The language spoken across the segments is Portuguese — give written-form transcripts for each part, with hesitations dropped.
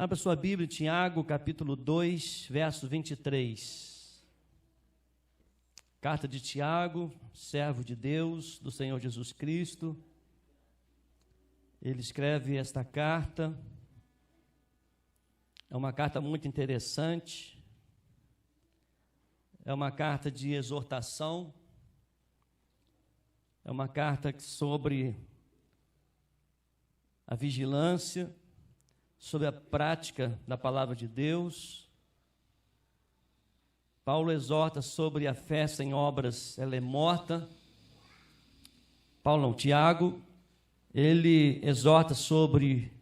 Abra sua Bíblia, Tiago, capítulo 2, verso 23. Carta de Tiago, servo de Deus, do Senhor Jesus Cristo. Ele escreve esta carta. É uma carta muito interessante. É uma carta de exortação. É uma carta sobre a vigilância, sobre a prática da palavra de Deus. Paulo exorta sobre a fé sem obras, ela é morta. Tiago, ele exorta sobre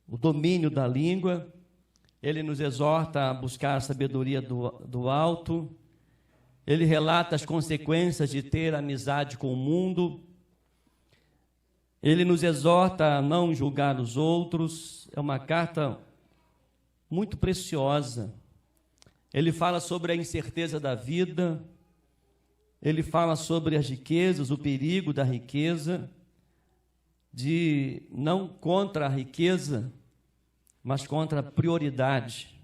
o domínio da língua. Ele nos exorta a buscar a sabedoria do alto. Ele relata as consequências de ter amizade com o mundo. Ele nos exorta a não julgar os outros. É uma carta muito preciosa. Ele fala sobre a incerteza da vida. Ele fala sobre as riquezas, o perigo da riqueza, de não contra a riqueza, mas contra a prioridade.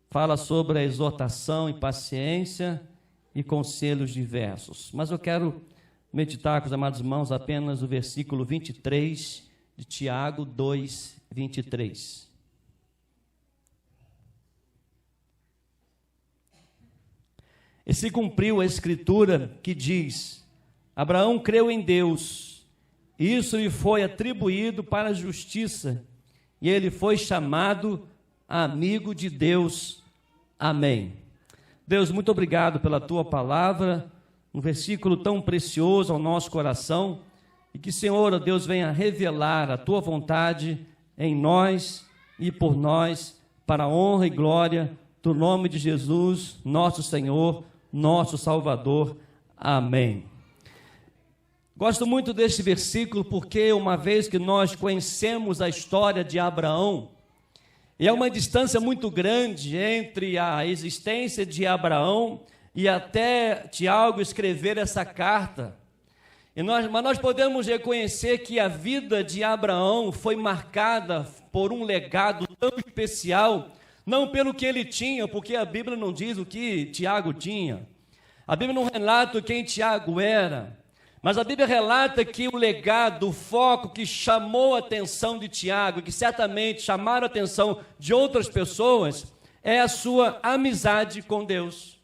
Fala sobre a exortação e paciência e conselhos diversos. Mas eu quero meditar com os amados irmãos apenas o versículo 23 de Tiago 2, 23. E se cumpriu a escritura que diz: Abraão creu em Deus, e isso lhe foi atribuído para a justiça, e ele foi chamado amigo de Deus. Amém. Deus, muito obrigado pela tua palavra, um versículo tão precioso ao nosso coração, e que, Senhor, Deus, venha revelar a tua vontade em nós e por nós, para a honra e glória do nome de Jesus, nosso Senhor, nosso Salvador. Amém. Gosto muito deste versículo porque, uma vez que nós conhecemos a história de Abraão, e é uma distância muito grande entre a existência de Abraão e até Tiago escrever essa carta. Mas nós podemos reconhecer que a vida de Abraão foi marcada por um legado tão especial, não pelo que ele tinha, porque a Bíblia não diz o que Tiago tinha. A Bíblia não relata quem Tiago era. Mas a Bíblia relata que o legado, o foco que chamou a atenção de Tiago, que certamente chamaram a atenção de outras pessoas, é a sua amizade com Deus,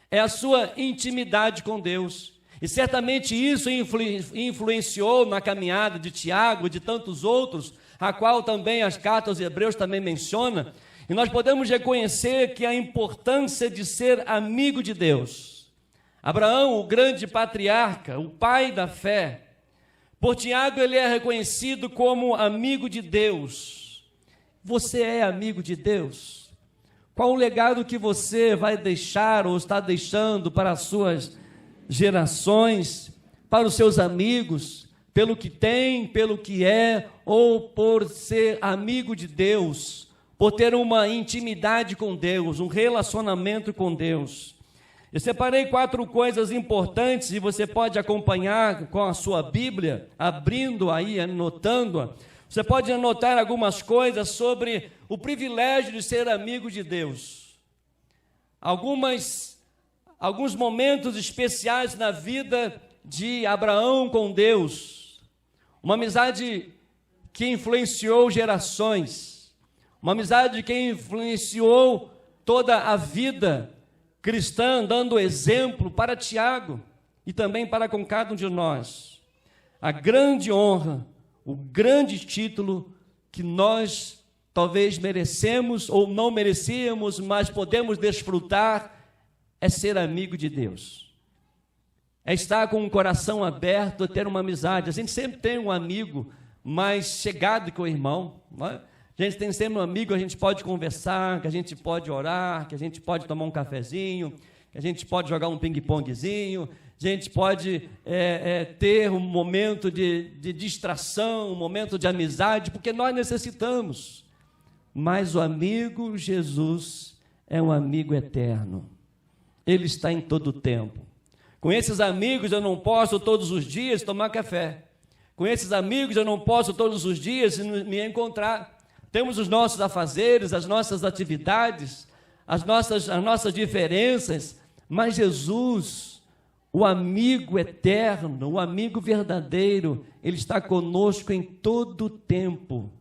é a sua intimidade com Deus. E certamente isso influenciou na caminhada de Tiago e de tantos outros, a qual também as cartas aos Hebreus também menciona. E nós podemos reconhecer que a importância de ser amigo de Deus. Abraão, o grande patriarca, o pai da fé, por Tiago ele é reconhecido como amigo de Deus. Você é amigo de Deus? Qual o legado que você vai deixar ou está deixando para as suas gerações, para os seus amigos, pelo que tem, pelo que é, ou por ser amigo de Deus, por ter uma intimidade com Deus, um relacionamento com Deus? Eu separei 4 coisas importantes e você pode acompanhar com a sua Bíblia, abrindo aí, anotando-a. Você pode anotar algumas coisas sobre o privilégio de ser amigo de Deus. Alguns momentos especiais na vida de Abraão com Deus. Uma amizade que influenciou gerações. Uma amizade que influenciou toda a vida cristã, dando exemplo para Tiago e também para com cada um de nós. A grande honra, o grande título que nós talvez merecemos ou não merecíamos, mas podemos desfrutar, é ser amigo de Deus. É estar com o coração aberto, ter uma amizade. A gente sempre tem um amigo mais chegado que o irmão, não é? A gente tem sempre um amigo, a gente pode conversar, que a gente pode orar, que a gente pode tomar um cafezinho, que a gente pode jogar um ping-pongzinho, a gente pode ter um momento de distração, um momento de amizade, porque nós necessitamos. Mas o amigo Jesus é um amigo eterno. Ele está em todo o tempo. Com esses amigos eu não posso todos os dias tomar café. Com esses amigos eu não posso todos os dias me encontrar. temos os nossos afazeres, as nossas atividades, as nossas diferenças, mas Jesus, o amigo eterno, o amigo verdadeiro, Ele está conosco em todo o tempo.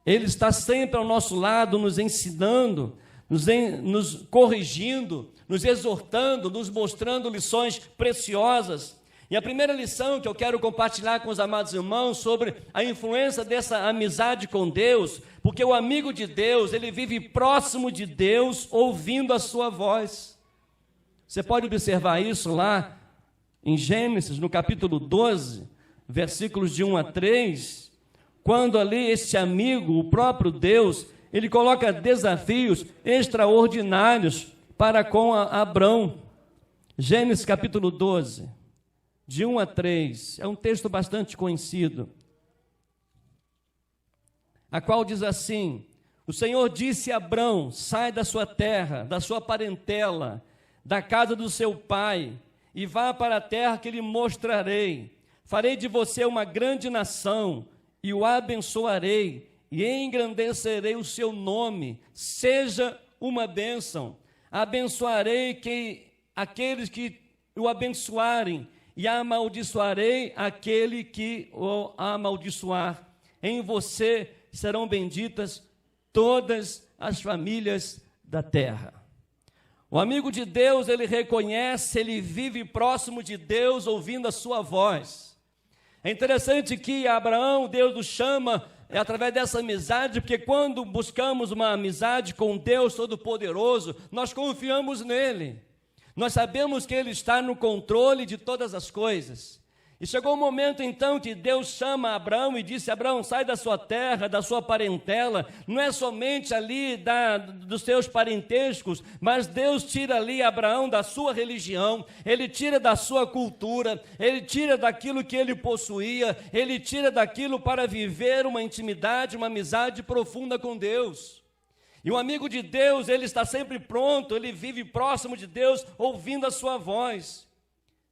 Ele está sempre ao nosso lado, nos ensinando, nos corrigindo, nos exortando, nos mostrando lições preciosas. E a primeira lição que eu quero compartilhar com os amados irmãos sobre a influência dessa amizade com Deus, porque o amigo de Deus, ele vive próximo de Deus, ouvindo a sua voz. Você pode observar isso lá em Gênesis, no capítulo 12, versículos de 1 a 3, quando ali este amigo, o próprio Deus, ele coloca desafios extraordinários para com Abrão. Gênesis capítulo 12, de 1 a 3, é um texto bastante conhecido, a qual diz assim: o Senhor disse a Abrão: sai da sua terra, da sua parentela, da casa do seu pai, e vá para a terra que lhe mostrarei. Farei de você uma grande nação, e o abençoarei, e engrandecerei o seu nome, seja uma bênção. Abençoarei aqueles que o abençoarem, e amaldiçoarei aquele que o amaldiçoar. Em você serão benditas todas as famílias da terra. O amigo de Deus, ele reconhece, ele vive próximo de Deus, ouvindo a sua voz. É interessante que Abraão, Deus o chama através dessa amizade, porque quando buscamos uma amizade com Deus Todo-Poderoso, nós confiamos nele. Nós sabemos que Ele está no controle de todas as coisas. E chegou o momento então que Deus chama Abraão e disse: Abraão, sai da sua terra, da sua parentela. Não é somente ali dos seus parentescos, mas Deus tira ali Abraão da sua religião, Ele tira da sua cultura, Ele tira daquilo que ele possuía, Ele tira daquilo para viver uma intimidade, uma amizade profunda com Deus. E o amigo de Deus, ele está sempre pronto, ele vive próximo de Deus, ouvindo a sua voz.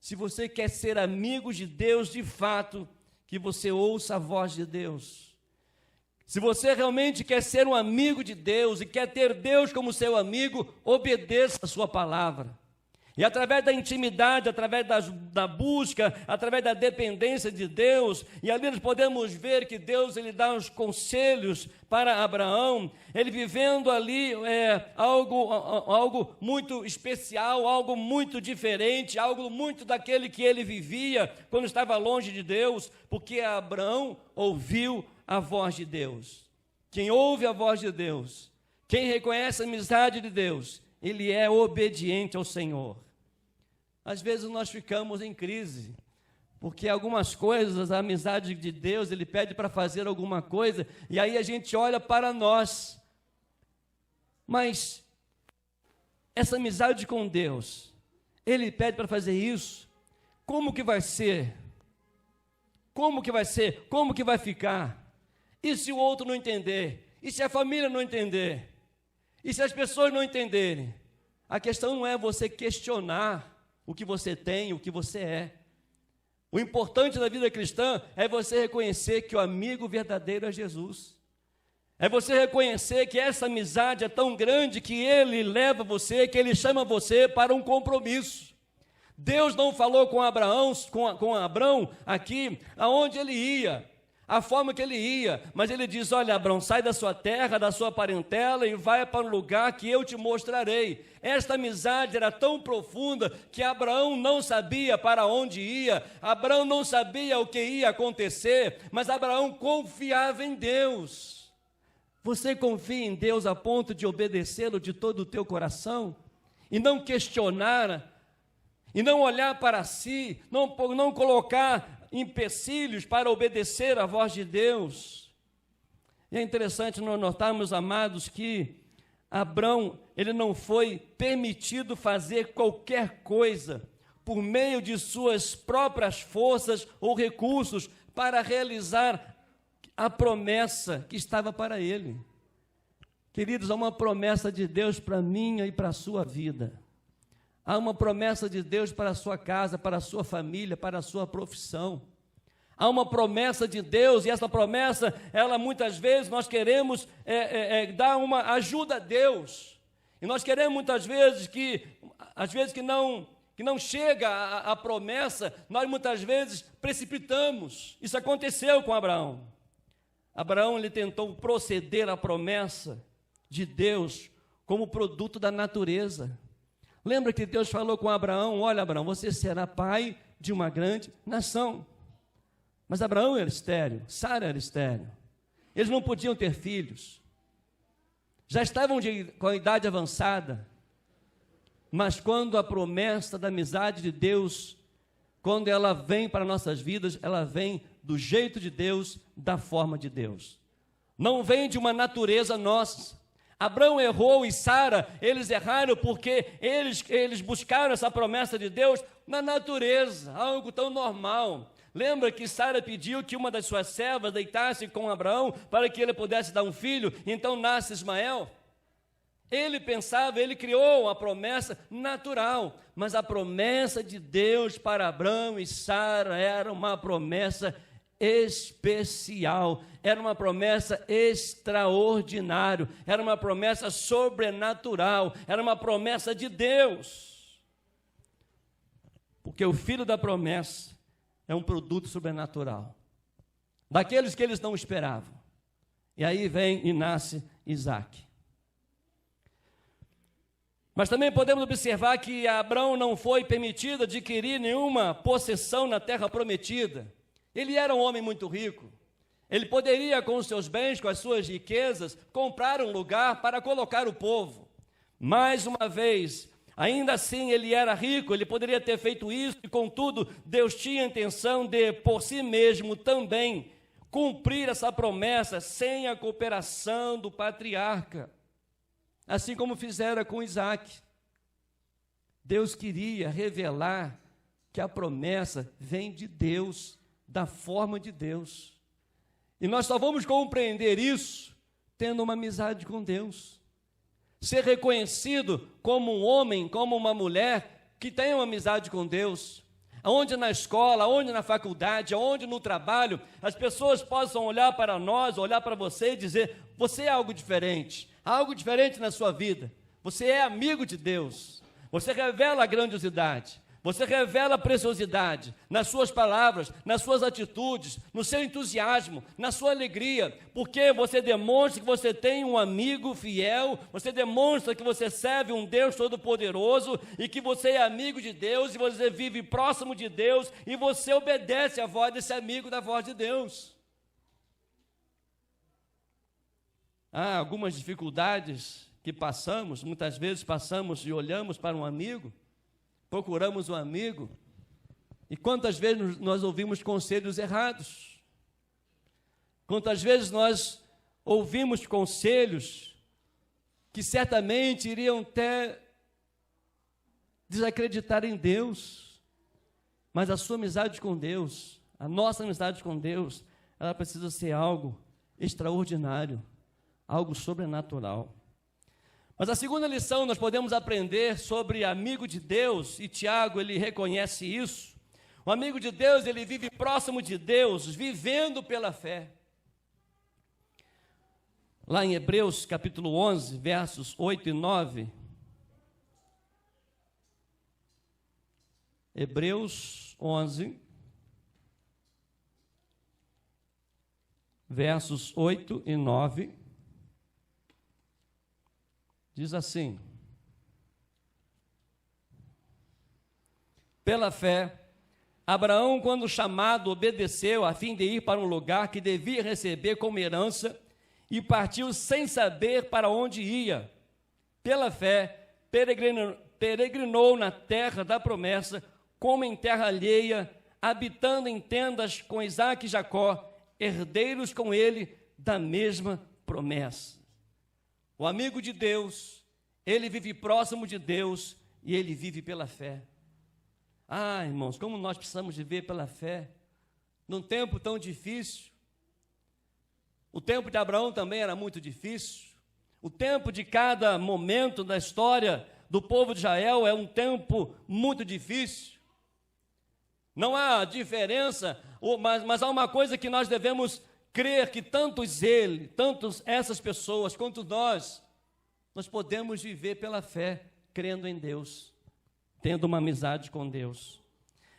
Se você quer ser amigo de Deus de fato, que você ouça a voz de Deus. Se você realmente quer ser um amigo de Deus e quer ter Deus como seu amigo, obedeça a sua palavra. E através da intimidade, através da busca, através da dependência de Deus, e ali nós podemos ver que Deus ele dá os conselhos para Abraão, ele vivendo ali algo muito especial, algo muito diferente, algo muito daquele que ele vivia quando estava longe de Deus, porque Abraão ouviu a voz de Deus. Quem ouve a voz de Deus, quem reconhece a amizade de Deus, ele é obediente ao Senhor. Às vezes nós ficamos em crise, porque algumas coisas, a amizade de Deus, Ele pede para fazer alguma coisa, e aí a gente olha para nós. Mas essa amizade com Deus, Ele pede para fazer isso, como que vai ser? Como que vai ser? Como que vai ficar? E se o outro não entender? E se a família não entender? E se as pessoas não entenderem? A questão não é você questionar o que você tem, o que você é. O importante da vida cristã é você reconhecer que o amigo verdadeiro é Jesus. É você reconhecer que essa amizade é tão grande que Ele leva você, que Ele chama você para um compromisso. Deus não falou com Abrão aqui aonde ele ia, a forma que ele ia, mas Ele diz: olha, Abrão, sai da sua terra, da sua parentela e vai para um lugar que eu te mostrarei. Esta amizade era tão profunda que Abraão não sabia para onde ia, Abraão não sabia o que ia acontecer, mas Abraão confiava em Deus. Você confia em Deus a ponto de obedecê-lo de todo o teu coração? E não questionar, e não olhar para si, não colocar empecilhos para obedecer à voz de Deus. E é interessante nós notarmos, amados, que Abrão, ele não foi permitido fazer qualquer coisa por meio de suas próprias forças ou recursos para realizar a promessa que estava para ele. Queridos, há uma promessa de Deus para a minha e para a sua vida. Há uma promessa de Deus para a sua casa, para a sua família, para a sua profissão. Há uma promessa de Deus, e essa promessa, ela muitas vezes nós queremos dar uma ajuda a Deus. E nós queremos muitas vezes que não chega a promessa, nós muitas vezes precipitamos. Isso aconteceu com Abraão. Abraão, ele tentou proceder à promessa de Deus como produto da natureza. Lembra que Deus falou com Abraão: olha, Abraão, você será pai de uma grande nação. Mas Abraão era estéril, Sara era estéril. Eles não podiam ter filhos. Já estavam com a idade avançada. Mas quando a promessa da amizade de Deus, quando ela vem para nossas vidas, ela vem do jeito de Deus, da forma de Deus. Não vem de uma natureza nossa. Abraão errou e Sara, eles erraram porque eles buscaram essa promessa de Deus na natureza, algo tão normal. Lembra que Sara pediu que uma das suas servas deitasse com Abraão para que ele pudesse dar um filho, então nasce Ismael? Ele pensava, ele criou uma promessa natural, mas a promessa de Deus para Abraão e Sara era uma promessa especial, era uma promessa extraordinária, era uma promessa sobrenatural, era uma promessa de Deus. Porque o filho da promessa é um produto sobrenatural, daqueles que eles não esperavam. E aí vem e nasce Isaac. Mas também podemos observar que a Abraão não foi permitido adquirir nenhuma possessão na terra prometida. Ele era um homem muito rico. Ele poderia, com os seus bens, com as suas riquezas, comprar um lugar para colocar o povo. Mais uma vez, ainda assim ele era rico, ele poderia ter feito isso, e contudo, Deus tinha a intenção de, por si mesmo, também cumprir essa promessa sem a cooperação do patriarca. Assim como fizera com Isaac. Deus queria revelar que a promessa vem de Deus, da forma de Deus. E nós só vamos compreender isso tendo uma amizade com Deus. Ser reconhecido como um homem, como uma mulher que tem uma amizade com Deus. Onde na escola, onde na faculdade, onde no trabalho, as pessoas possam olhar para nós, olhar para você e dizer: você é algo diferente na sua vida. Você é amigo de Deus. Você revela a grandiosidade. Você revela a preciosidade nas suas palavras, nas suas atitudes, no seu entusiasmo, na sua alegria, porque você demonstra que você tem um amigo fiel, você demonstra que você serve um Deus Todo-Poderoso e que você é amigo de Deus e você vive próximo de Deus e você obedece à voz desse amigo da voz de Deus. Há algumas dificuldades que passamos, muitas vezes passamos e olhamos para um amigo, procuramos um amigo, e quantas vezes nós ouvimos conselhos errados? Quantas vezes nós ouvimos conselhos que certamente iriam até desacreditar em Deus, mas a sua amizade com Deus, a nossa amizade com Deus, ela precisa ser algo extraordinário, algo sobrenatural. Mas a segunda lição nós podemos aprender sobre amigo de Deus, e Tiago ele reconhece isso. O amigo de Deus, ele vive próximo de Deus, vivendo pela fé. Lá em Hebreus capítulo 11, versos 8 e 9. Hebreus 11, versos 8 e 9. Diz assim: pela fé, Abraão, quando chamado, obedeceu a fim de ir para um lugar que devia receber como herança e partiu sem saber para onde ia. Pela fé, peregrinou na terra da promessa, como em terra alheia, habitando em tendas com Isaque e Jacó, herdeiros com ele da mesma promessa. O amigo de Deus, ele vive próximo de Deus e ele vive pela fé. Ah, irmãos, como nós precisamos viver pela fé, num tempo tão difícil. O tempo de Abraão também era muito difícil. O tempo de cada momento da história do povo de Israel é um tempo muito difícil. Não há diferença, mas há uma coisa que nós devemos crer, que tantos essas pessoas, quanto nós podemos viver pela fé, crendo em Deus, tendo uma amizade com Deus.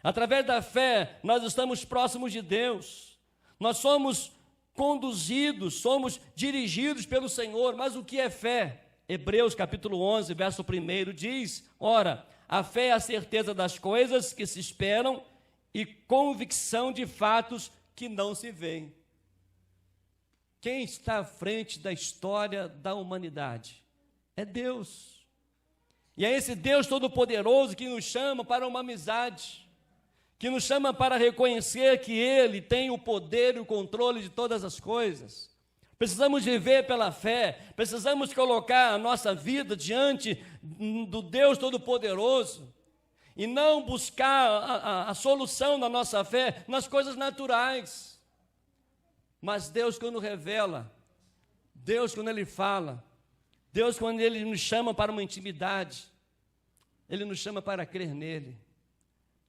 Através da fé, nós estamos próximos de Deus, nós somos conduzidos, somos dirigidos pelo Senhor. Mas o que é fé? Hebreus capítulo 11, verso 1 diz: ora, a fé é a certeza das coisas que se esperam e convicção de fatos que não se veem. Quem está à frente da história da humanidade? É Deus. E é esse Deus Todo-Poderoso que nos chama para uma amizade, que nos chama para reconhecer que Ele tem o poder e o controle de todas as coisas. Precisamos viver pela fé, precisamos colocar a nossa vida diante do Deus Todo-Poderoso e não buscar a solução da nossa fé nas coisas naturais. Mas Deus, quando revela, Deus, quando Ele fala, Deus, quando Ele nos chama para uma intimidade, Ele nos chama para crer nele,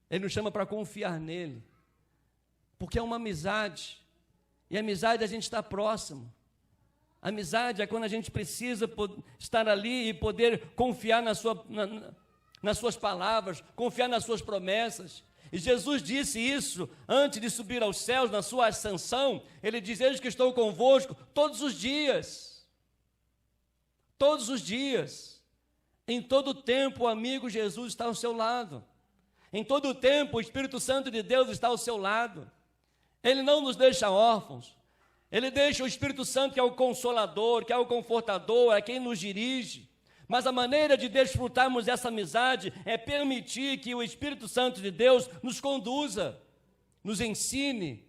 Ele nos chama para confiar nele, porque é uma amizade, e a amizade a gente está próximo. A amizade é quando a gente precisa estar ali e poder confiar nas suas palavras, confiar nas suas promessas. E Jesus disse isso antes de subir aos céus, na sua ascensão. Ele diz: eis que estou convosco todos os dias. Todos os dias. Em todo o tempo o amigo Jesus está ao seu lado. Em todo o tempo o Espírito Santo de Deus está ao seu lado. Ele não nos deixa órfãos. Ele deixa o Espírito Santo, que é o Consolador, que é o Confortador, é quem nos dirige. Mas a maneira de desfrutarmos dessa amizade é permitir que o Espírito Santo de Deus nos conduza, nos ensine,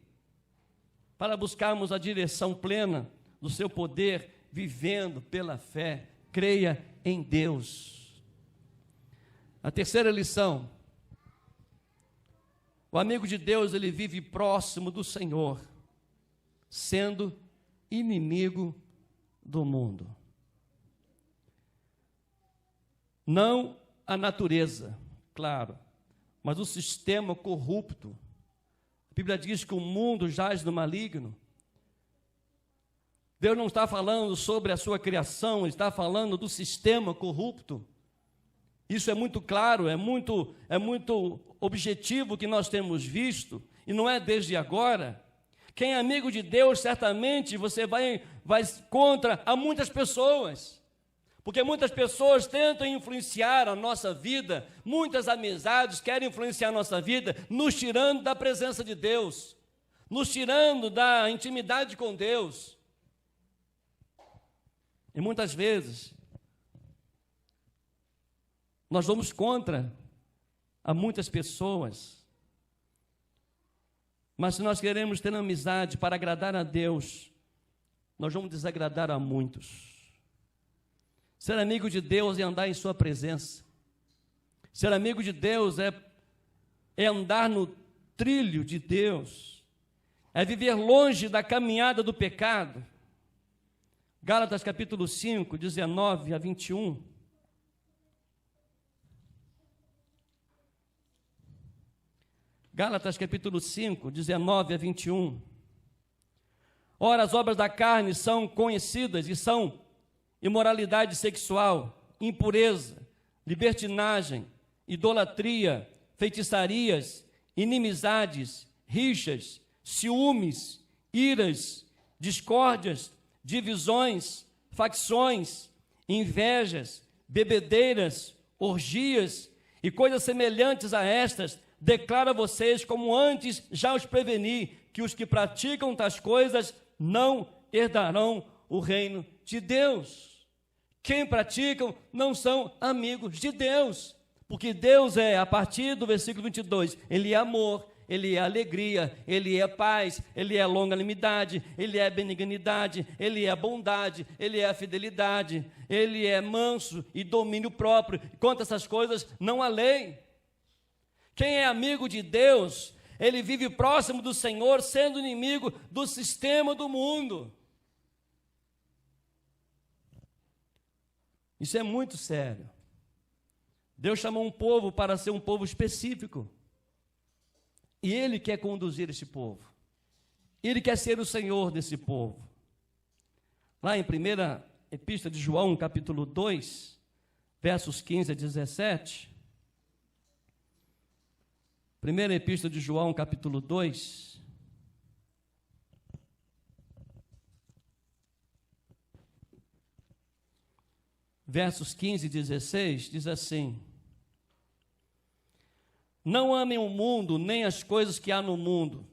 para buscarmos a direção plena do seu poder, vivendo pela fé. Creia em Deus. A terceira lição: o amigo de Deus, ele vive próximo do Senhor, sendo inimigo do mundo. Não a natureza, claro, mas o sistema corrupto. A Bíblia diz que o mundo jaz no maligno. Deus não está falando sobre a sua criação, Ele está falando do sistema corrupto. Isso é muito claro, é muito objetivo que nós temos visto, e não é desde agora. Quem é amigo de Deus, certamente você vai contra a muitas pessoas, porque muitas pessoas tentam influenciar a nossa vida, muitas amizades querem influenciar a nossa vida, nos tirando da presença de Deus, nos tirando da intimidade com Deus. E muitas vezes nós vamos contra a muitas pessoas. Mas se nós queremos ter amizade para agradar a Deus, nós vamos desagradar a muitos. Ser amigo de Deus é andar em sua presença. Ser amigo de Deus é andar no trilho de Deus. É viver longe da caminhada do pecado. Gálatas capítulo 5, 19 a 21. Gálatas capítulo 5, 19 a 21. Ora, as obras da carne são conhecidas e são imoralidade sexual, impureza, libertinagem, idolatria, feitiçarias, inimizades, rixas, ciúmes, iras, discórdias, divisões, facções, invejas, bebedeiras, orgias e coisas semelhantes a estas. Declaro a vocês, como antes já os preveni, que os que praticam tais coisas não herdarão o reino de Deus. Quem praticam não são amigos de Deus, porque Deus é, a partir do versículo 22, Ele é amor, Ele é alegria, Ele é paz, Ele é longanimidade, Ele é benignidade, Ele é bondade, Ele é fidelidade, Ele é manso e domínio próprio. Quanto a essas coisas, não há lei. Quem é amigo de Deus, ele vive próximo do Senhor, sendo inimigo do sistema do mundo. Isso é muito sério. Deus chamou um povo para ser um povo específico. E Ele quer conduzir esse povo. Ele quer ser o Senhor desse povo. Lá em 1ª Epístola de João, capítulo 2, versos 15 a 17. 1ª Epístola de João, capítulo 2. Versos 15 e 16, diz assim: Não amem o mundo, nem as coisas que há no mundo.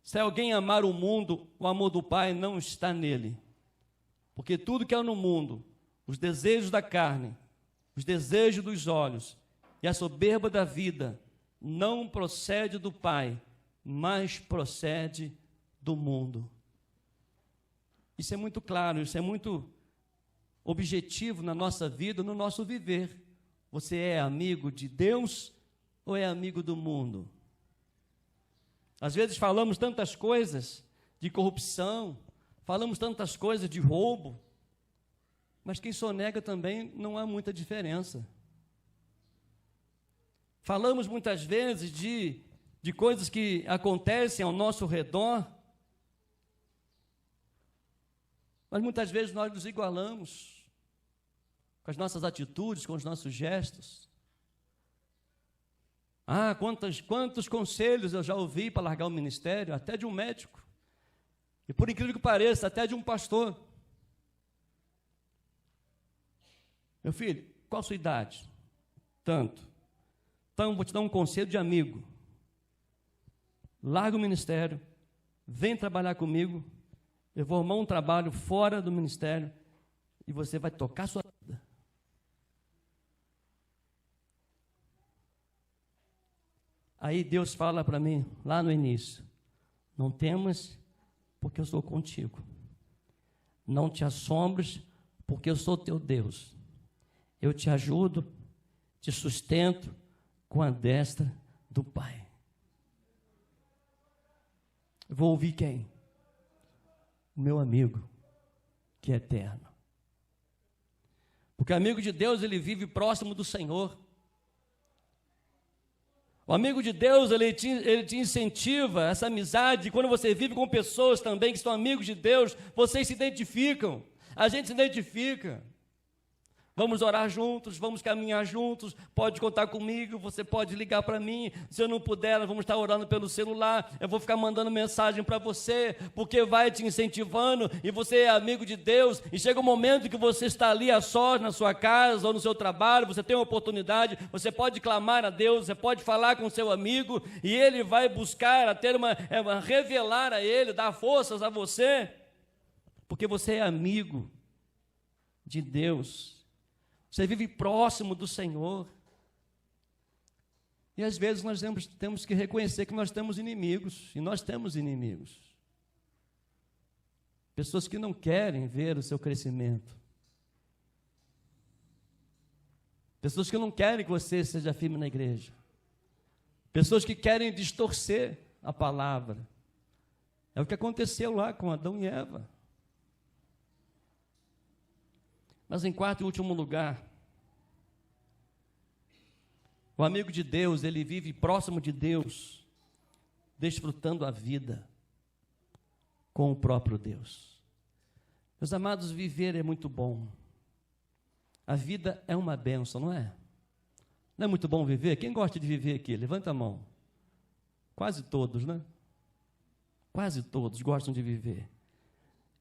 Se alguém amar o mundo, o amor do Pai não está nele. Porque tudo que há no mundo, os desejos da carne, os desejos dos olhos e a soberba da vida, não procede do Pai, mas procede do mundo. Isso é muito claro, isso é muito objetivo na nossa vida, no nosso viver. Você é amigo de Deus ou é amigo do mundo? Às vezes falamos tantas coisas de corrupção, falamos tantas coisas de roubo, mas quem sonega também não há muita diferença. Falamos muitas vezes de coisas que acontecem ao nosso redor, mas muitas vezes nós nos igualamos com as nossas atitudes, com os nossos gestos. Quantos conselhos eu já ouvi para largar o ministério, até de um médico, e por incrível que pareça, até de um pastor. Meu filho, qual a sua idade? Tanto. Então, vou te dar um conselho de amigo. Larga o ministério, vem trabalhar comigo, eu vou arrumar um trabalho fora do ministério, e você vai tocar a sua vida. Aí Deus fala para mim, lá no início: não temas, porque eu sou contigo. Não te assombres, porque eu sou teu Deus. Eu te ajudo, te sustento com a destra do Pai. Eu vou ouvir quem? O meu amigo, que é eterno. Porque o amigo de Deus, ele vive próximo do Senhor. O amigo de Deus, ele te incentiva, essa amizade. Quando você vive com pessoas também que são amigos de Deus, vocês se identificam, a gente se identifica. Vamos orar juntos, vamos caminhar juntos, pode contar comigo, você pode ligar para mim. Se eu não puder, nós vamos estar orando pelo celular, eu vou ficar mandando mensagem para você, porque vai te incentivando, e você é amigo de Deus, e chega um momento que você está ali a sós na sua casa ou no seu trabalho, você tem uma oportunidade, você pode clamar a Deus, você pode falar com o seu amigo, e ele vai buscar, revelar a ele, dar forças a você, porque você é amigo de Deus. Você vive próximo do Senhor. E às vezes nós temos que reconhecer que nós temos inimigos. E nós temos inimigos. Pessoas que não querem ver o seu crescimento. Pessoas que não querem que você seja firme na igreja. Pessoas que querem distorcer a palavra. É o que aconteceu lá com Adão e Eva. Mas em quarto e último lugar, o amigo de Deus, ele vive próximo de Deus, desfrutando a vida com o próprio Deus. Meus amados, viver é muito bom. A vida é uma bênção, não é? Não é muito bom viver? Quem gosta de viver aqui? Levanta a mão. Quase todos, né? Quase todos gostam de viver.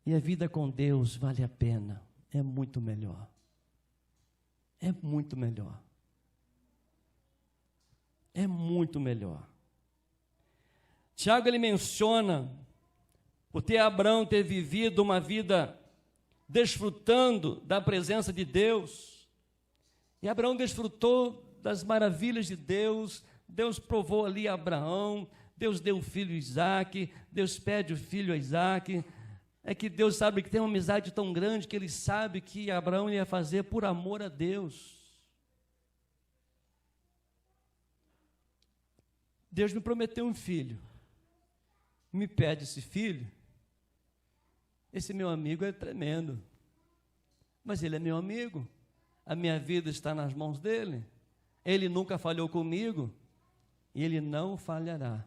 E a vida com Deus vale a pena. É muito melhor. É muito melhor. É muito melhor. Tiago, ele menciona por Abraão ter vivido uma vida desfrutando da presença de Deus. E Abraão desfrutou das maravilhas de Deus. Deus provou ali a Abraão. Deus deu o filho Isaque. Deus pede o filho a Isaque. É que Deus sabe que tem uma amizade tão grande que ele sabe que Abraão ia fazer por amor a Deus. Deus me prometeu um filho. Me pede esse filho. Esse meu amigo é tremendo. Mas ele é meu amigo. A minha vida está nas mãos dele. Ele nunca falhou comigo. E ele não falhará.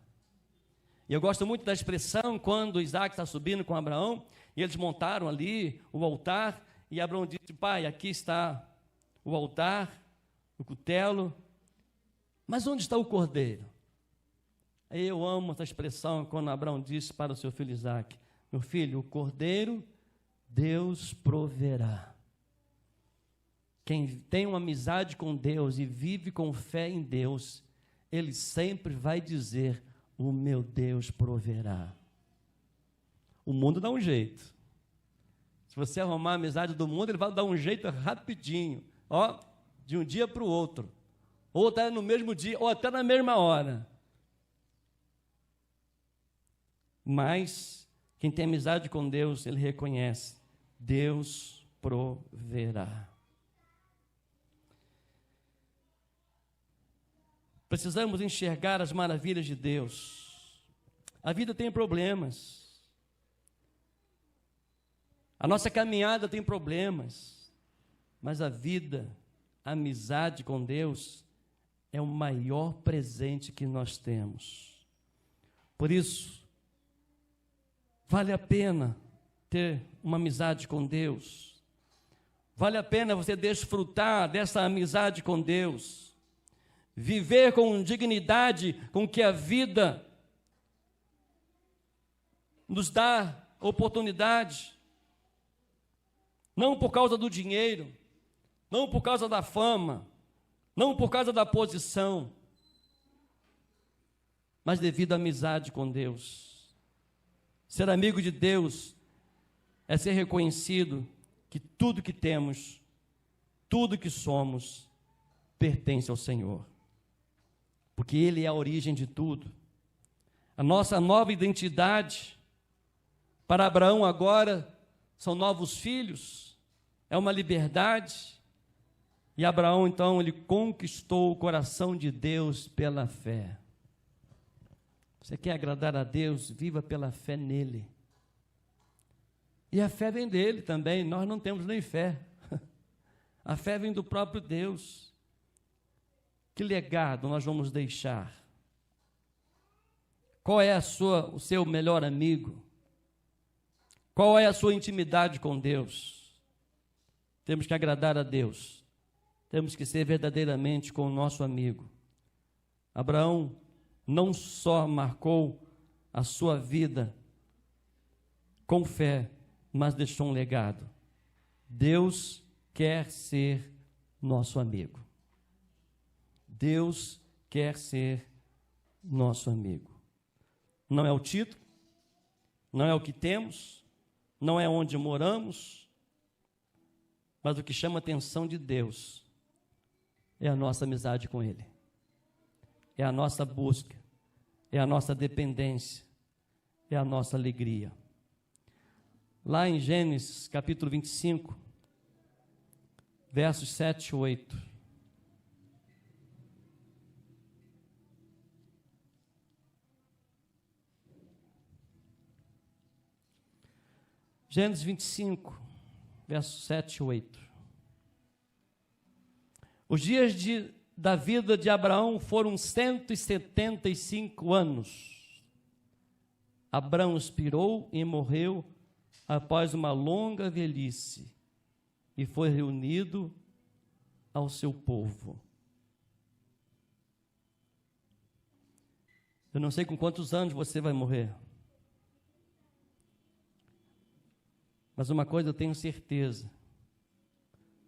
E eu gosto muito da expressão quando Isaac está subindo com Abraão, e eles montaram ali o altar, e Abraão disse: pai, aqui está o altar, o cutelo, mas onde está o cordeiro? Aí eu amo essa expressão quando Abraão disse para o seu filho Isaac: meu filho, o cordeiro Deus proverá. Quem tem uma amizade com Deus e vive com fé em Deus, ele sempre vai dizer: o meu Deus proverá. O mundo dá um jeito. Se você arrumar a amizade do mundo, ele vai dar um jeito rapidinho, ó, de um dia para o outro, ou até no mesmo dia, ou até na mesma hora. Mas quem tem amizade com Deus, ele reconhece: Deus proverá. Precisamos enxergar as maravilhas de Deus. A vida tem problemas. A nossa caminhada tem problemas. Mas a vida, a amizade com Deus, é o maior presente que nós temos. Por isso, vale a pena ter uma amizade com Deus. Vale a pena você desfrutar dessa amizade com Deus. Viver com dignidade com que a vida nos dá oportunidade. Não por causa do dinheiro, não por causa da fama, não por causa da posição, mas devido à amizade com Deus. Ser amigo de Deus é ser reconhecido que tudo que temos, tudo que somos, pertence ao Senhor. Porque Ele é a origem de tudo. A nossa nova identidade, para Abraão agora, são novos filhos, é uma liberdade. E Abraão, então, ele conquistou o coração de Deus pela fé. Você quer agradar a Deus? Viva pela fé nele. E a fé vem dele também, nós não temos nem fé. A fé vem do próprio Deus. Que legado nós vamos deixar? Qual é o seu melhor amigo? Qual é a sua intimidade com Deus? Temos que agradar a Deus. Temos que ser verdadeiramente com o nosso amigo. Abraão não só marcou a sua vida com fé, mas deixou um legado. Deus quer ser nosso amigo. Deus quer ser nosso amigo. Não é o título, não é o que temos, não é onde moramos, mas o que chama a atenção de Deus é a nossa amizade com Ele, é a nossa busca, é a nossa dependência, é a nossa alegria. Lá em Gênesis capítulo 25, versos 7 e 8. Gênesis 25, versos 7 e 8. Os dias da vida de Abraão foram 175 anos. Abraão expirou e morreu após uma longa velhice e foi reunido ao seu povo. Eu não sei com quantos anos você vai morrer. Mas uma coisa eu tenho certeza,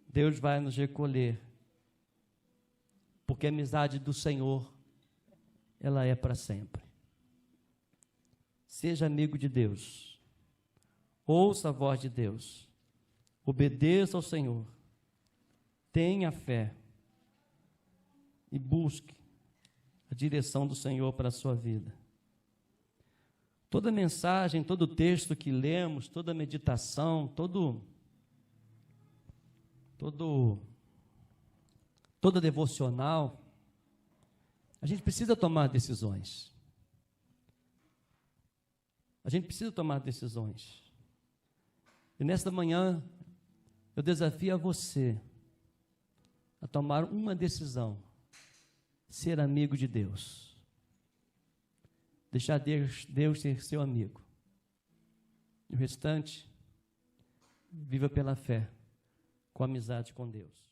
Deus vai nos recolher, porque a amizade do Senhor, ela é para sempre. Seja amigo de Deus, ouça a voz de Deus, obedeça ao Senhor, tenha fé e busque a direção do Senhor para a sua vida. Toda mensagem, todo texto que lemos, toda meditação, toda devocional, a gente precisa tomar decisões. A gente precisa tomar decisões. E nesta manhã, eu desafio a você a tomar uma decisão: ser amigo de Deus. deixar Deus ser seu amigo. E o restante, viva pela fé, com amizade com Deus.